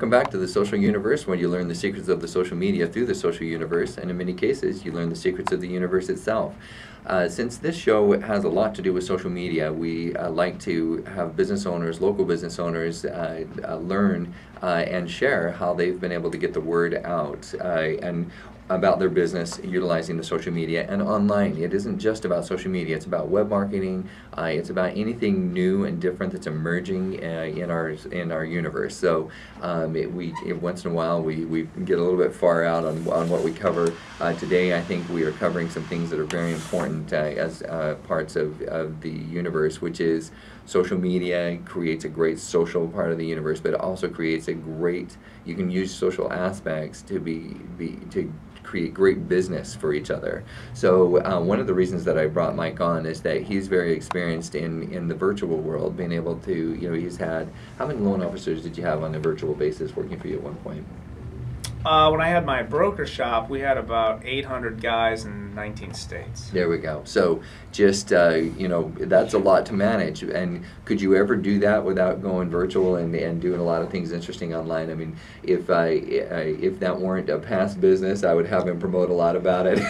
welcome back to the social universe, where you learn the secrets of the social media through the social universe, and in many cases, you learn the secrets of the universe itself. Since this show has a lot to do with social media, we like to have business owners, local business owners, learn and share how they've been able to get the word out and about their business utilizing the social media and online. It isn't just about social media, it's about web marketing, it's about anything new and different that's emerging in our universe. So once in a while we get a little bit far out on what we cover. Today I think we are covering some things that are very important as parts of the universe, which is social media creates a great social part of the universe, but it also creates a great, you can use social aspects to to create great business for each other. So one of the reasons that I brought Mike on is that he's very experienced in the virtual world, being able to, he's had, how many loan officers did you have on a virtual basis working for you at one point? When I had my broker shop, we had about 800 guys in 19 states. There we go. So just, that's a lot to manage. And could you ever do that without going virtual and doing a lot of things interesting online? I mean, if that weren't a past business, I would have him promote a lot about it.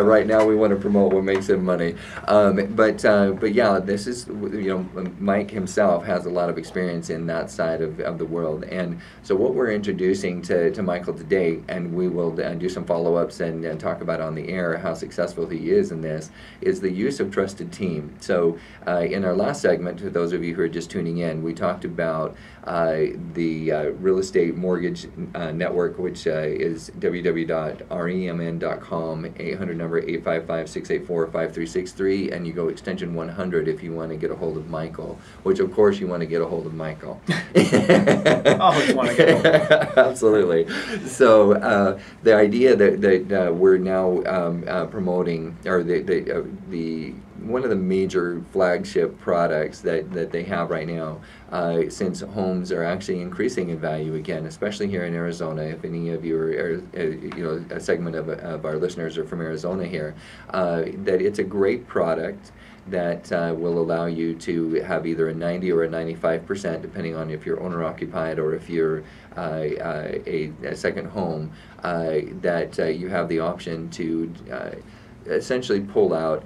Right now we want to promote what makes him money. But yeah, this is, Mike himself has a lot of experience in that side of the world. And so what we're introducing to Michael today, and we will do some follow-ups and talk about on the air how successful he is in this, is the use of trusted team. So in our last segment, to those of you who are just tuning in, we talked about the real estate mortgage network, which is www.remn.com, 800 number 855-684-5363, and you go extension 100 if you want to get a hold of Michael, which of course you want to get a hold of Michael. Always want to get a hold of him. Absolutely. So the idea that we're now promoting, or the one of the major flagship products that they have right now, since homes are actually increasing in value again, especially here in Arizona. If any of you are, a segment of our listeners are from Arizona here, that it's a great product that will allow you to have either a 90 or a 95%, depending on if you're owner-occupied or if you're a second home, that you have the option to essentially pull out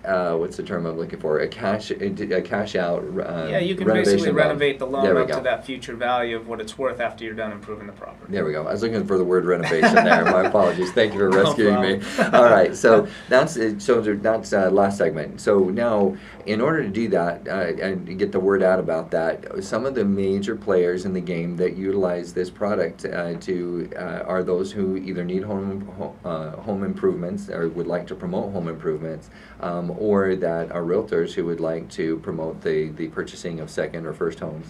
what's the term I'm looking for? A cash out. Yeah, you can basically renovate the loan up to that future value of what it's worth after you're done improving the property. There we go. I was looking for the word renovation there. My apologies. Thank you for rescuing me. All right, so that's last segment. So now, in order to do that and get the word out about that, some of the major players in the game that utilize this product are those who either need home improvements or would like to promote home improvements, or that are realtors who would like to promote the purchasing of second or first homes.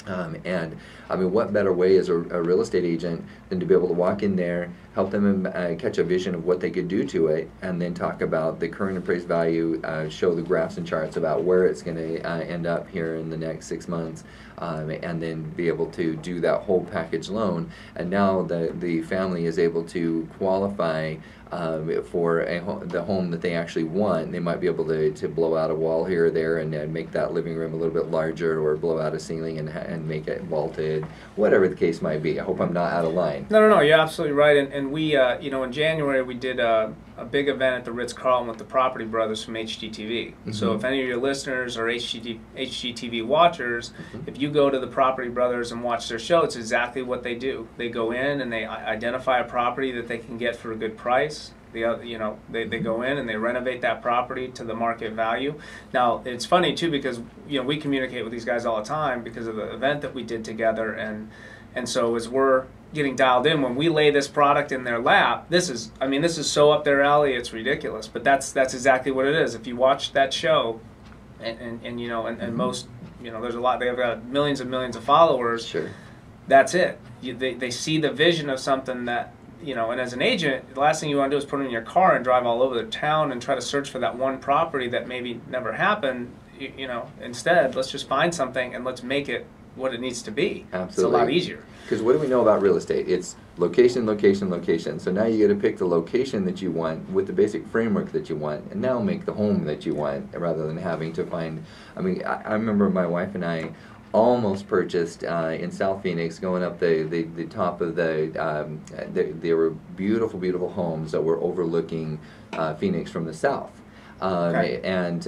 And I mean, what better way as a real estate agent than to be able to walk in there, help them catch a vision of what they could do to it, and then talk about the current appraised value, show the graphs and charts about where it's going to end up here in the next 6 months, and then be able to do that whole package loan. And now the family is able to qualify for the home that they actually want. They might be able to blow out a wall here or there and make that living room a little bit larger, or blow out a ceiling and make it vaulted, whatever the case might be. I hope I'm not out of line. No, you're absolutely right. And we, in January we did a big event at the Ritz-Carlton with the Property Brothers from HGTV. Mm-hmm. So if any of your listeners are HGTV watchers, mm-hmm. if you go to the Property Brothers and watch their show, it's exactly what they do. They go in and they identify a property that they can get for a good price. They go in and they renovate that property to the market value. Now, it's funny too, because we communicate with these guys all the time because of the event that we did together, and so as we're getting dialed in, when we lay this product in their lap, this is so up their alley, it's ridiculous. But that's exactly what it is. If you watch that show, and most, there's a lot. They've got millions and millions of followers. Sure. That's it. They see the vision of something that. And as an agent, the last thing you want to do is put it in your car and drive all over the town and try to search for that one property that maybe never happened. Instead, let's just find something and let's make it what it needs to be. Absolutely. It's a lot easier. Because what do we know about real estate? It's location, location, location. So now you got to pick the location that you want with the basic framework that you want, and now make the home that you want, rather than having to find. I mean, I remember my wife and I almost purchased in South Phoenix, going up the top of there were beautiful, beautiful homes that were overlooking Phoenix from the south. Okay. And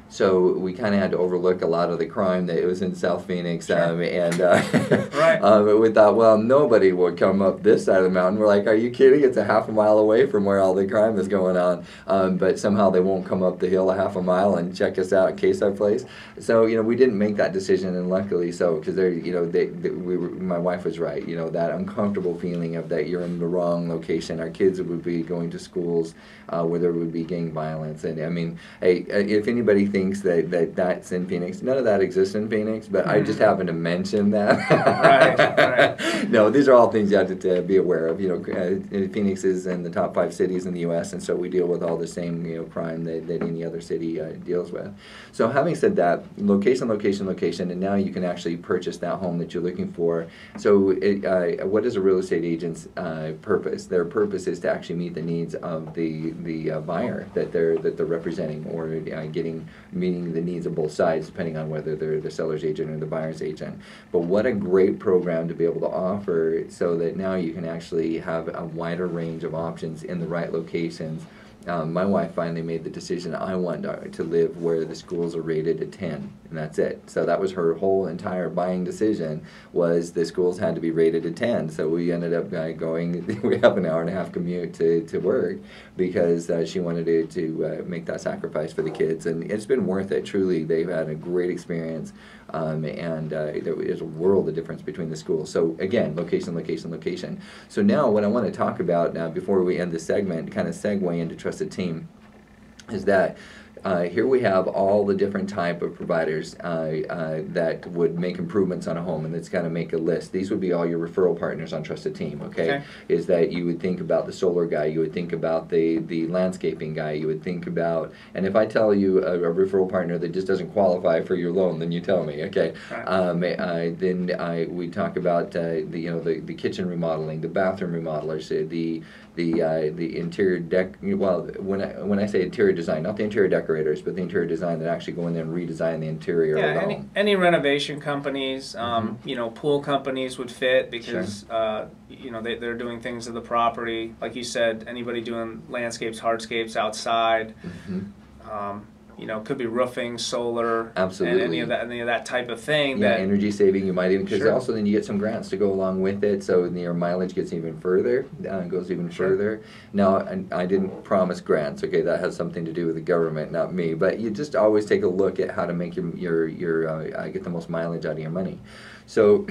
so we kind of had to overlook a lot of the crime that was in South Phoenix. Sure. Right. We thought, well, nobody would come up this side of the mountain. We're like, are you kidding? It's a half a mile away from where all the crime is going on. But somehow they won't come up the hill a half a mile and check us out in case our place. So, we didn't make that decision, and luckily so, because my wife was right. That uncomfortable feeling of that you're in the wrong location. Our kids would be going to schools where there would be gang violence. And I mean, hey, if anybody thinks that's in Phoenix, none of that exists in Phoenix, but I just happened to mention that. Right. No, these are all things you have to be aware of. Phoenix is in the top 5 cities in the U.S., and so we deal with all the same crime that any other city deals with. So having said that, location, location, location, and now you can actually purchase that home that you're looking for. So what is a real estate agent's purpose? Their purpose is to actually meet the needs of the buyer that they're representing, or meeting the needs of both sides, depending on whether they're the seller's agent or the buyer's agent. But what a great program to be able to offer, so that now you can actually have a wider range of options in the right locations. My wife finally made the decision, I want to live where the schools are rated a 10, and that's it. So that was her whole entire buying decision, was the schools had to be rated a 10. So we ended up going, we have an hour and a half commute to work, because she wanted to make that sacrifice for the kids, and it's been worth it. Truly, they've had a great experience, and there is a world of difference between the schools. So again, location, location, location. So now what I want to talk about now, before we end this segment, kind of segue into Trusted Team, is that here we have all the different type of providers that would make improvements on a home, and let's kind of make a list. These would be all your referral partners on Trusted Team, okay? Is that you would think about the solar guy, you would think about the landscaping guy, you would think about, and if I tell you a referral partner that just doesn't qualify for your loan, then you tell me, okay? Then we talk about the kitchen remodeling, the bathroom remodelers, the interior deck. Well, when I say interior design, not the interior decorators, but the interior design that actually go in there and redesign the interior of the home. Any renovation companies, pool companies would fit, because Sure. They're doing things to the property. Like you said, anybody doing landscapes, hardscapes outside. Could be roofing, solar, Absolutely. and any of that type of thing. Yeah, that energy saving, you might even, because Sure. also then you get some grants to go along with it, so your mileage gets even further, goes even further. Now, I didn't promise grants, okay, that has something to do with the government, not me, but you just always take a look at how to make your get the most mileage out of your money. So,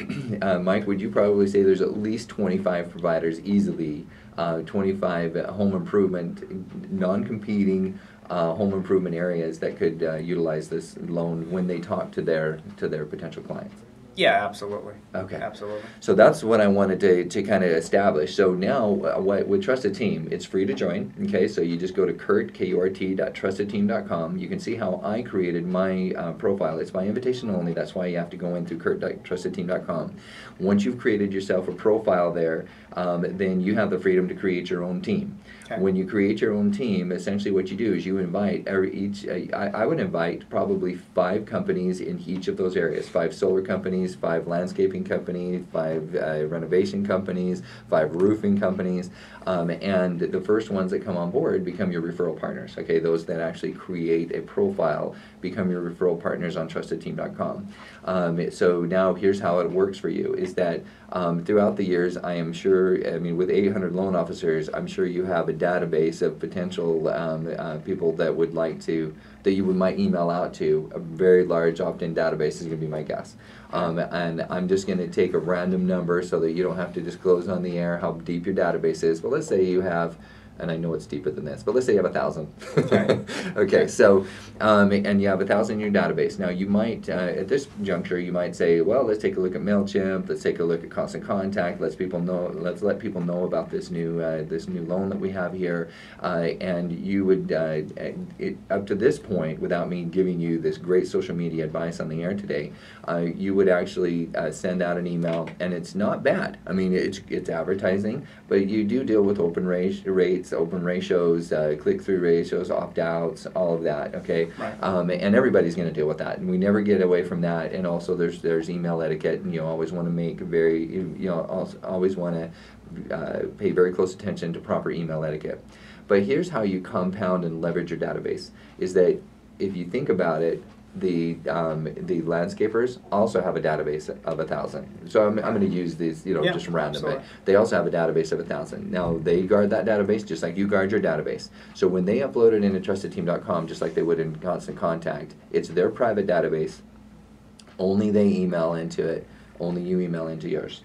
Mike, would you probably say there's at least 25 providers easily, 25 home improvement, non-competing home improvement areas that could utilize this loan when they talk to their potential clients? Yeah, absolutely. Okay. Absolutely. So that's what I wanted to kind of establish. So now with Trusted Team, it's free to join. Okay, so you just go to kurt.trustedteam.com. You can see how I created my profile. It's by invitation only. That's why you have to go in through kurt.trustedteam.com. Once you've created yourself a profile there, then you have the freedom to create your own team. Okay. When you create your own team, essentially what you do is you invite I would invite probably 5 companies in each of those areas. 5 solar companies, 5 landscaping companies, 5 renovation companies, 5 roofing companies, and the first ones that come on board become your referral partners. Okay, those that actually create a profile become your referral partners on trustedteam.com. So now here's how it works for you, is that throughout the years, I am sure, with 800 loan officers, I'm sure you have a database of potential people that would like to, that you might email out to. A very large opt-in database is going to be my guess. And I'm just going to take a random number so that you don't have to disclose on the air how deep your database is. But let's say you have and I know it's deeper than this, but let's say you have 1,000. Okay. Okay, so, and you have 1,000 in your database. Now you might, at this juncture, you might say, well, let's take a look at MailChimp, let's take a look at Constant Contact, let's let people know about this new loan that we have here, and you would, up to this point, without me giving you this great social media advice on the air today, you would actually send out an email, and it's not bad. I mean, it's advertising, but you do deal with open rates, open ratios, click-through ratios, opt-outs, all of that, okay? Right. And everybody's going to deal with that, and we never get away from that. And also, there's email etiquette, and you always want to make always want to pay very close attention to proper email etiquette. But here's how you compound and leverage your database, is that if you think about it, the landscapers also have a database of 1,000. So I'm going to use these, just randomly. They also have a database of 1,000. Now they guard that database just like you guard your database. So when they upload it into trustedteam.com, just like they would in Constant Contact, it's their private database. Only they email into it. Only you email into yours.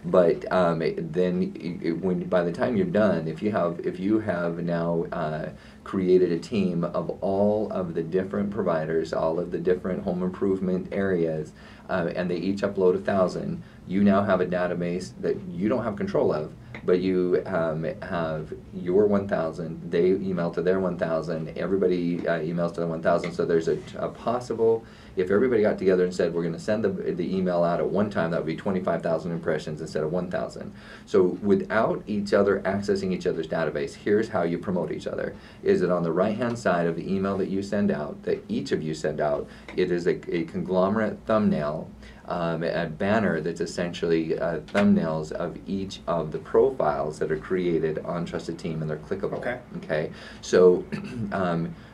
But then, by the time you're done, if you have now created a team of all of the different providers, all of the different home improvement areas, and they each upload 1,000, you now have a database that you don't have control of, but you have your 1,000. They email to their 1,000. Everybody emails to the 1,000. So there's a possible. If everybody got together and said we're going to send the email out at one time, that would be 25,000 impressions instead of 1,000. So without each other accessing each other's database, here's how you promote each other. Is it on the right-hand side of the email that you send out, that each of you send out, it is a conglomerate thumbnail, a banner that's essentially thumbnails of each of the profiles that are created on Trusted Team, and they're clickable. Okay. So,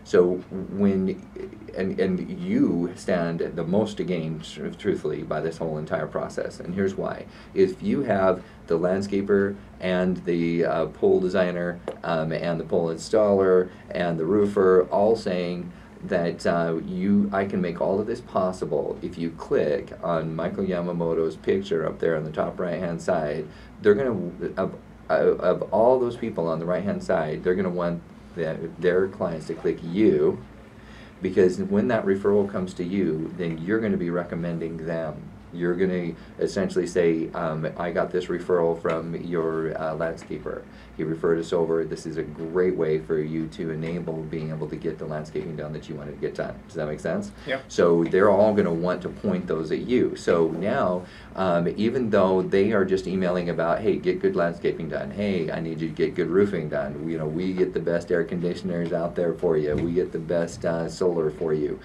so when and you stand the most to gain, truthfully, by this whole entire process. And here's why: if you have the landscaper and the pole designer and the pole installer and the roofer all saying that I can make all of this possible if you click on Michael Yamamoto's picture up there on the top right-hand side, they're going to, of all those people on the right-hand side, they're going to want their clients to click you, because when that referral comes to you, then you're going to be recommending them. You're going to essentially say, I got this referral from your landscaper. He referred us over. This is a great way for you to enable being able to get the landscaping done that you wanted to get done. Does that make sense? Yep. So they're all going to want to point those at you. So now, even though they are just emailing about, hey, get good landscaping done. Hey, I need you to get good roofing done. We get the best air conditioners out there for you. We get the best solar for you.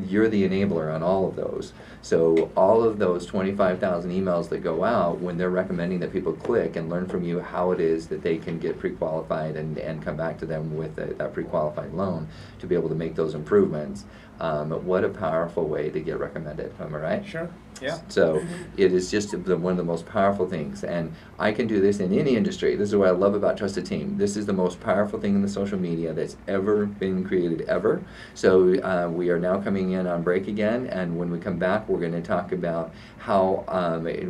You're the enabler on all of those. So all of those 25,000 emails that go out, when they're recommending that people click and learn from you how it is that they can get pre-qualified and come back to them with that pre-qualified loan to be able to make those improvements, what a powerful way to get recommended. Am I right? Sure. Yeah. So it is just one of the most powerful things, and I can do this in any industry. This is what I love about Trusted Team. This is the most powerful thing in the social media that's ever been created, ever. So we are now coming in on break again, and when we come back, we're going to talk about how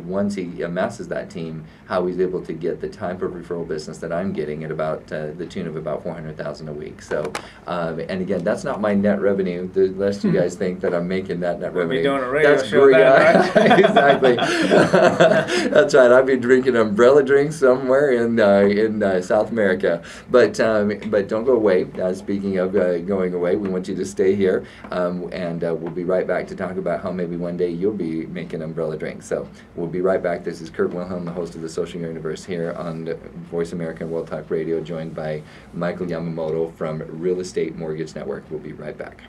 once he amasses that team, how he's able to get the type of referral business that I'm getting at about the tune of about $400,000 a week. So, and again, that's not my net revenue. Lest you guys think that I'm making that net revenue. We'll be doing a radio That's show great. then, right? Exactly. That's right. I've been drinking umbrella drinks somewhere in South America. But don't go away. Speaking of going away, we want you to stay here, and we'll be right back to talk about how maybe one day you'll be making umbrella drinks. So we'll be right back. This is Kurt Wilhelm, the host of the Social Universe here on Voice America World Talk Radio, joined by Michael Yamamoto from Real Estate Mortgage Network. We'll be right back.